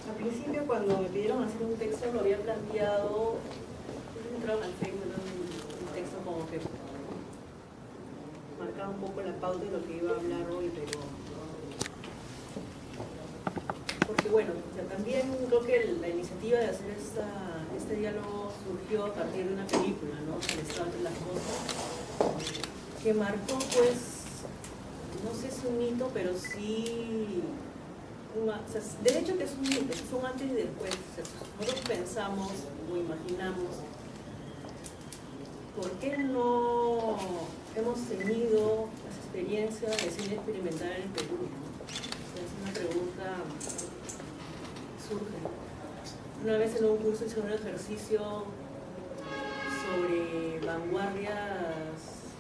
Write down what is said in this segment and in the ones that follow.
Al principio, cuando me pidieron hacer un texto, lo había planteado, entraron al Facebook, un texto como que marcaba un poco la pauta de lo que iba a hablar hoy, pero porque bueno, o sea, también creo que la iniciativa de hacer este diálogo surgió a partir de una película, ¿no? El estado entre las cosas, que marcó, pues, no sé si un hito, pero sí, o sea, de hecho que es un hito, es un antes y después. O sea, nosotros pensamos o imaginamos por qué no hemos tenido las experiencias de cine experimental en el Perú, ¿no? O sea, es una pregunta que surge. Una vez en un curso hice un ejercicio sobre vanguardias,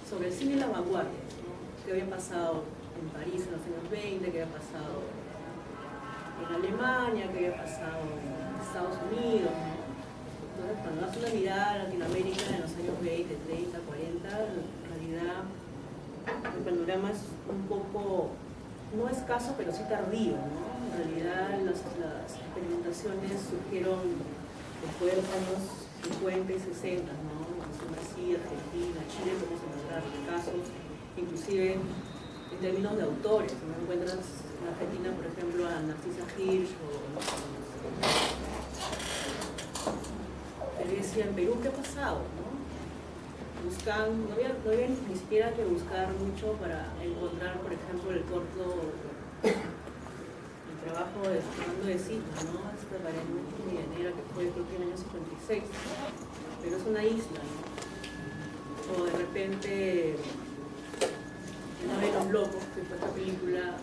sobre el cine y las vanguardias, ¿no? Que había pasado en París en los años 20, que había pasado en Alemania, que había pasado en Estados Unidos, ¿no? Entonces, cuando hace una mirada a Latinoamérica en los años 20, 30, 40, en realidad el panorama es un poco, no escaso, pero sí tardío, ¿no? En realidad las experimentaciones surgieron después de los años 50 y 60, ¿no? En Brasil, Argentina, Chile, podemos encontrar casos, inclusive en términos de autores, ¿no? Encuentras en Argentina, por ejemplo, a Narcisa Hirsch pero decía, en Perú, ¿qué ha pasado? ¿No? No había ni siquiera que buscar mucho para encontrar, por ejemplo, el trabajo de Fernando de Silva, ¿no? Esta pared medianera que fue, creo que en el año 56, pero es una isla, ¿no? O de repente, Una vez los locos, que fue esta película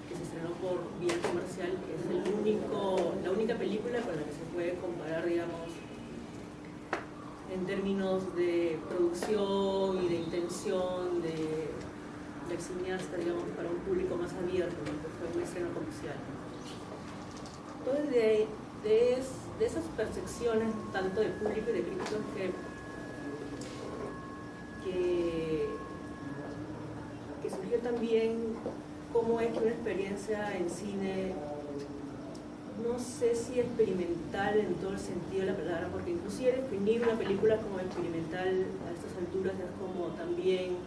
que se estrenó por vía comercial, que es la única película con la que se puede comparar, digamos, en términos de producción y de intención del cineasta, digamos, para un público más abierto, ¿no? Que fue un estreno comercial. Entonces, de esas percepciones, tanto de público y de críticos, que surgió también cómo es que una experiencia en cine, no sé si experimental en todo el sentido de la palabra, porque inclusive definir una película como experimental a estas alturas es como también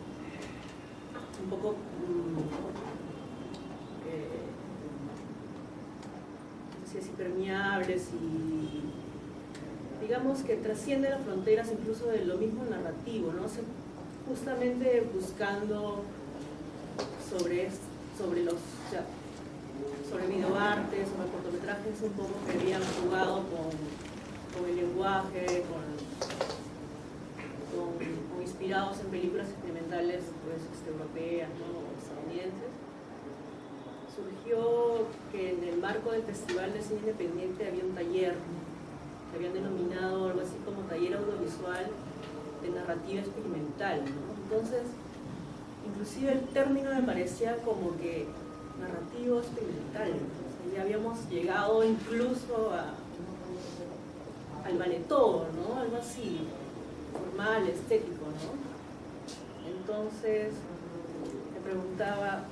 un poco no sé si permeable, si digamos que trasciende las fronteras incluso de lo mismo narrativo, ¿no? O sea, justamente buscando sobre videoarte, sobre cortometrajes un poco que habían jugado con el lenguaje, con inspirados en películas experimentales pues, europeas, ¿no? O estadounidenses. Surgió que en el marco del Festival de Cine Independiente había un taller que habían denominado algo así como taller audiovisual de narrativa experimental, ¿no? Entonces, inclusive el término me parecía como que narrativo experimental, ¿no? O sea, ya habíamos llegado incluso al valetor, ¿no? Algo así, formal, estético, ¿no? Entonces, me preguntaba,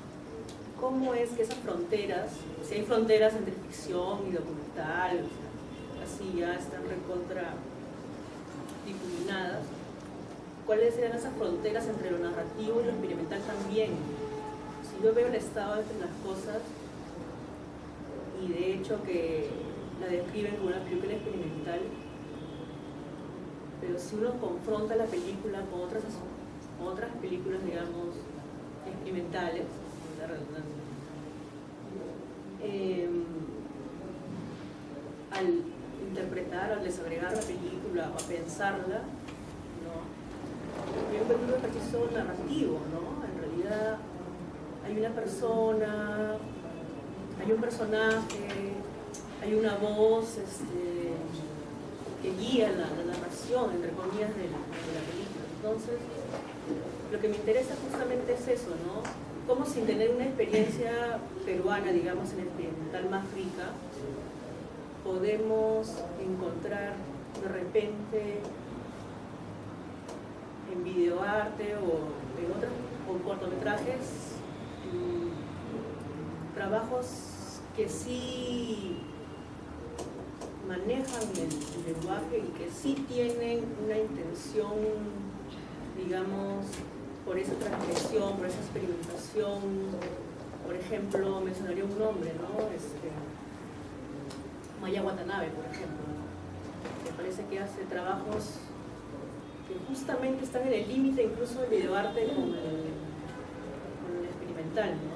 ¿cómo es que esas fronteras, si hay fronteras entre ficción y documental, o sea, así ya están recontra difuminadas, cuáles eran esas fronteras entre lo narrativo y lo experimental también? Si yo veo el estado entre las cosas, y de hecho que la describen como una película experimental, pero si uno confronta la película con otras películas, digamos, experimentales, la redundancia, al interpretar, al desagregar la película o a pensarla, yo encuentro un ejercicio narrativo, ¿no? En realidad hay una persona, hay un personaje, hay una voz que guía la narración, entre comillas, de la película. Entonces, lo que me interesa justamente es eso, ¿no? Cómo sin tener una experiencia peruana, digamos, en experimental más rica, podemos encontrar de repente en videoarte o cortometrajes, trabajos que sí manejan el lenguaje y que sí tienen una intención, digamos, por esa transgresión, por esa experimentación. Por ejemplo, mencionaría un nombre, ¿no? Maya Watanabe, por ejemplo, ¿no? Me parece que hace trabajos que justamente están en el límite incluso del videoarte con el experimental, ¿no?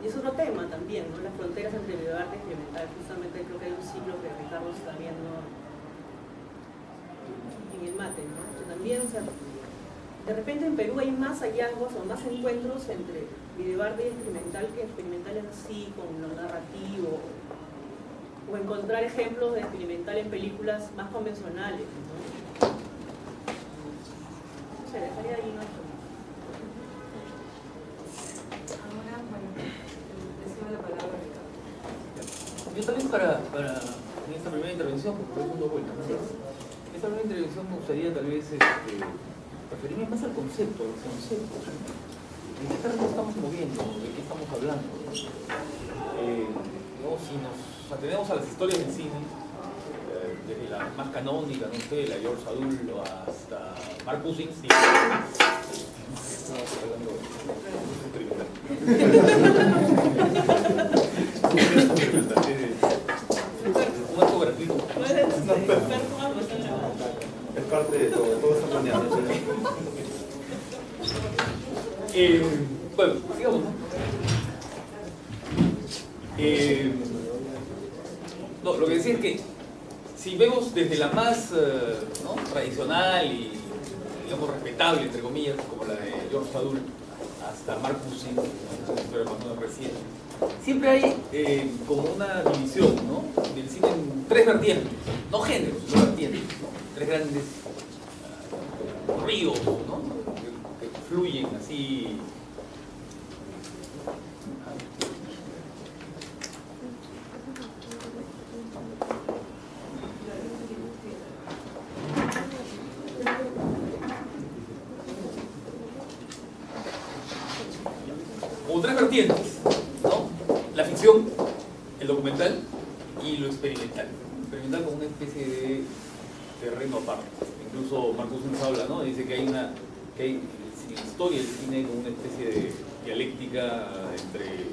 Y es otro tema también, ¿no? Las fronteras entre videoarte y experimental. Justamente creo que hay un ciclo que Ricardo está viendo en el mate, ¿no? Que también, o sea, de repente en Perú hay más hallazgos o más encuentros entre videoarte y experimental que experimental en sí, con lo narrativo, o encontrar ejemplos de experimental en películas más convencionales, ¿no? No sé, dejaría ahí, ¿no? Ahora, bueno, le cedo la palabra a Ricardo. Yo también en esta primera intervención, porque estoy dando vueltas, ¿no? En esta primera intervención me gustaría tal vez referirme más al concepto, a los conceptos. ¿De qué terreno estamos moviendo? ¿De qué estamos hablando? Si nos atenemos a las historias del cine, desde la más canónica, no sé, la George Sadoul hasta Mark Cousins, sí. Estamos hablando un acto gratuito. Es parte de todo está planeado. Bueno, sigamos, ¿no? Lo que decía es que si vemos desde la más ¿no? tradicional y digamos respetable, entre comillas, como la de George Sadoul, hasta Mark Cousins, más reciente, siempre hay como una división, ¿no? Del cine en tres vertientes, no géneros, sino vertientes, ¿no? Tres grandes ríos, ¿no? que fluyen así. Como tres vertientes, ¿no? La ficción, el documental y lo experimental. Experimental como una especie de terreno aparte. Incluso Mark Cousins habla, ¿no? Dice que hay la historia del cine como una especie de dialéctica entre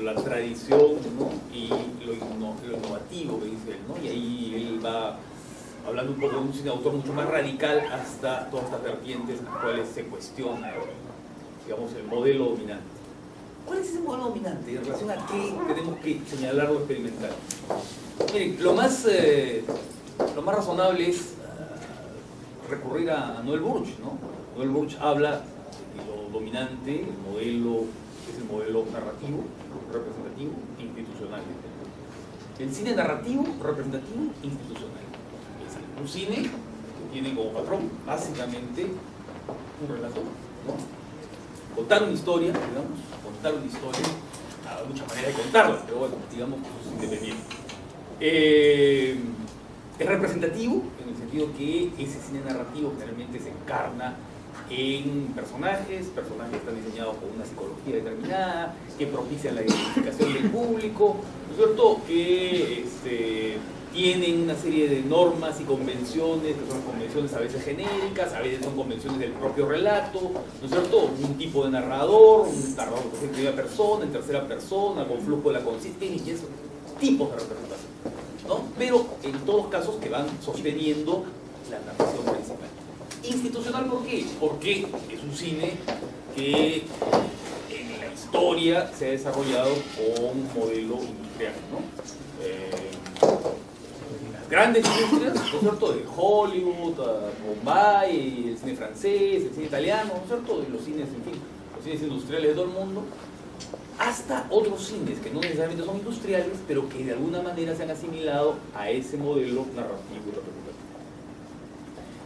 la tradición, ¿no? Y lo innovativo que dice él, ¿no? Y ahí él va hablando un poco de un cine autor mucho más radical hasta todas estas vertientes en las cuales se cuestiona, digamos, el modelo dominante. ¿Cuál es ese modelo dominante? ¿En relación a qué tenemos que señalar o experimentar? Miren, lo más razonable es recurrir a Noel Burch, ¿no? Noel Burch habla de que lo dominante, el modelo, es el modelo narrativo, representativo e institucional. El cine narrativo, representativo e institucional. Es decir, un cine que tiene como patrón, básicamente, un relato, ¿no? Contar una historia, digamos, contar una historia, hay muchas maneras de contarla, pero bueno, digamos que eso es independiente. Es representativo en el sentido que ese cine narrativo generalmente se encarna en personajes que están diseñados con una psicología determinada, que propician la identificación del público, ¿no es cierto? Que tienen una serie de normas y convenciones, que son convenciones a veces genéricas, a veces son convenciones del propio relato, ¿no es cierto? Un tipo de narrador, un narrador en primera persona, en tercera persona, con flujo de la conciencia, y esos tipos de representación, ¿no? Pero en todos casos que van sosteniendo la narración principal. Institucional, ¿por qué? Porque es un cine que en la historia se ha desarrollado con un modelo industrial, ¿no? Las grandes industrias, ¿no es cierto?, de Hollywood, Bombay, el cine francés, el cine italiano, ¿no es cierto?, y los cines, en fin, los cines industriales de todo el mundo, hasta otros cines que no necesariamente son industriales, pero que de alguna manera se han asimilado a ese modelo narrativo y representativo.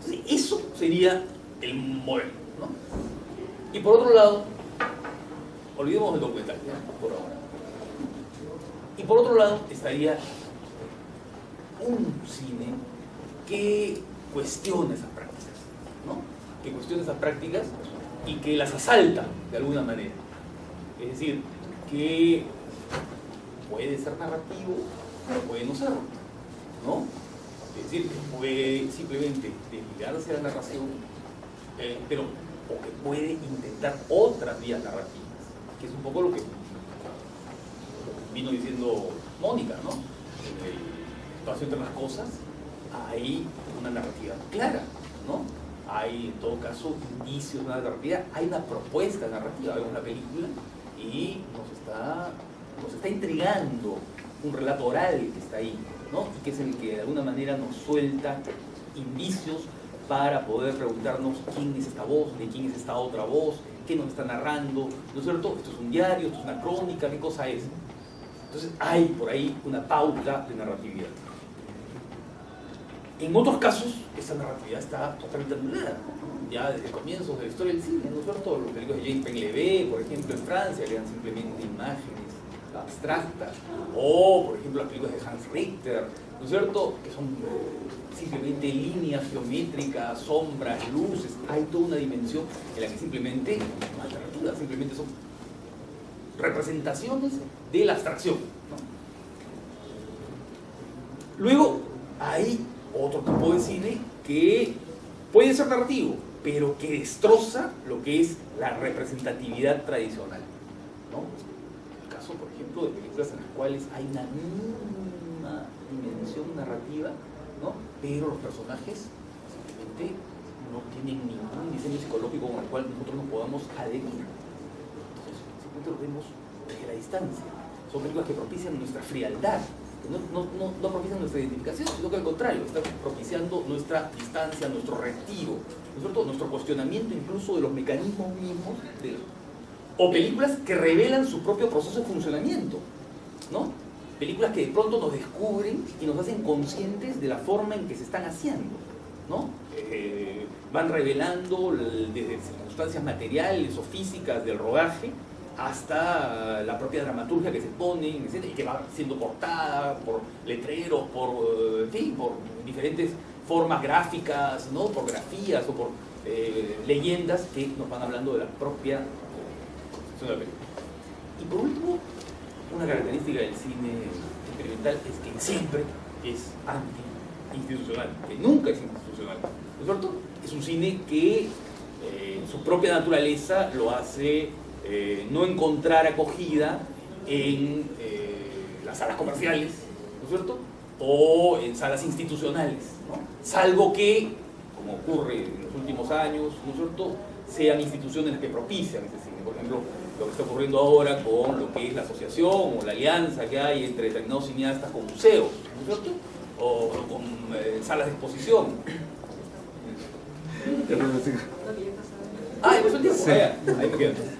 Entonces, eso sería el modelo, ¿no? Y por otro lado, olvidemos el documental, ¿no?, por ahora. Y por otro lado estaría un cine que cuestiona esas prácticas, ¿no? Que cuestiona esas prácticas y que las asalta de alguna manera. Es decir, que puede ser narrativo, pero puede no serlo, ¿no? Es decir, que puede simplemente desligarse de la narración, pero o que puede intentar otras vías narrativas, que es un poco lo que vino diciendo Mónica, ¿no? En el espacio entre las cosas hay una narrativa clara, ¿no? Hay en todo caso indicios de una narrativa, hay una propuesta narrativa, vemos la película y nos está intrigando un relato oral que está ahí, ¿no? Y que es el que de alguna manera nos suelta indicios para poder preguntarnos quién es esta voz, de quién es esta otra voz, qué nos está narrando, ¿no es cierto? Esto es un diario, esto es una crónica, ¿qué cosa es? Entonces hay por ahí una pauta de narratividad. En otros casos, esa narratividad está totalmente anulada, ¿no? Ya desde comienzos de la historia del cine, ¿no es cierto? Los películas de James Penglevé, por ejemplo, en Francia, que eran simplemente imágenes abstractas, o por ejemplo las películas de Hans Richter, ¿no es cierto? Que son simplemente líneas geométricas, sombras, luces, hay toda una dimensión en la que simplemente no hay narrativa, simplemente son representaciones de la abstracción, ¿no? Luego hay otro tipo de cine que puede ser narrativo, pero que destroza lo que es la representatividad tradicional, ¿no? El caso, por ejemplo, de películas en las cuales hay una mínima dimensión narrativa, ¿no? Pero los personajes simplemente no tienen ningún diseño psicológico con el cual nosotros nos podamos adherir. Entonces, simplemente lo vemos desde la distancia. Son películas que propician nuestra frialdad, que no propician nuestra identificación, sino que al contrario, están propiciando nuestra distancia, nuestro retiro, ¿no es cierto? Nuestro cuestionamiento incluso de los mecanismos mismos, o películas que revelan su propio proceso de funcionamiento, ¿no? Películas que de pronto nos descubren y nos hacen conscientes de la forma en que se están haciendo, ¿no? Van revelando desde circunstancias materiales o físicas del rodaje hasta la propia dramaturgia que se pone, etc., y que va siendo cortada por letreros, por diferentes formas gráficas, ¿no? Por grafías o por leyendas que nos van hablando de la propia concepción de la película. Y por último, una característica del cine experimental es que siempre es anti-institucional, que nunca es institucional, ¿no es cierto? Es un cine que su propia naturaleza lo hace no encontrar acogida en las salas comerciales, ¿no es cierto? O en salas institucionales, ¿no? Salvo que, como ocurre en los últimos años, ¿no es cierto?, sean instituciones las que propician ese cine. Por ejemplo, lo que está ocurriendo ahora con lo que es la asociación o la alianza que hay entre determinados cineastas con museos, ¿no es cierto?, o con salas de exposición. Ah, ¿ya pasó el tiempo? Sí. Ahí me quedo.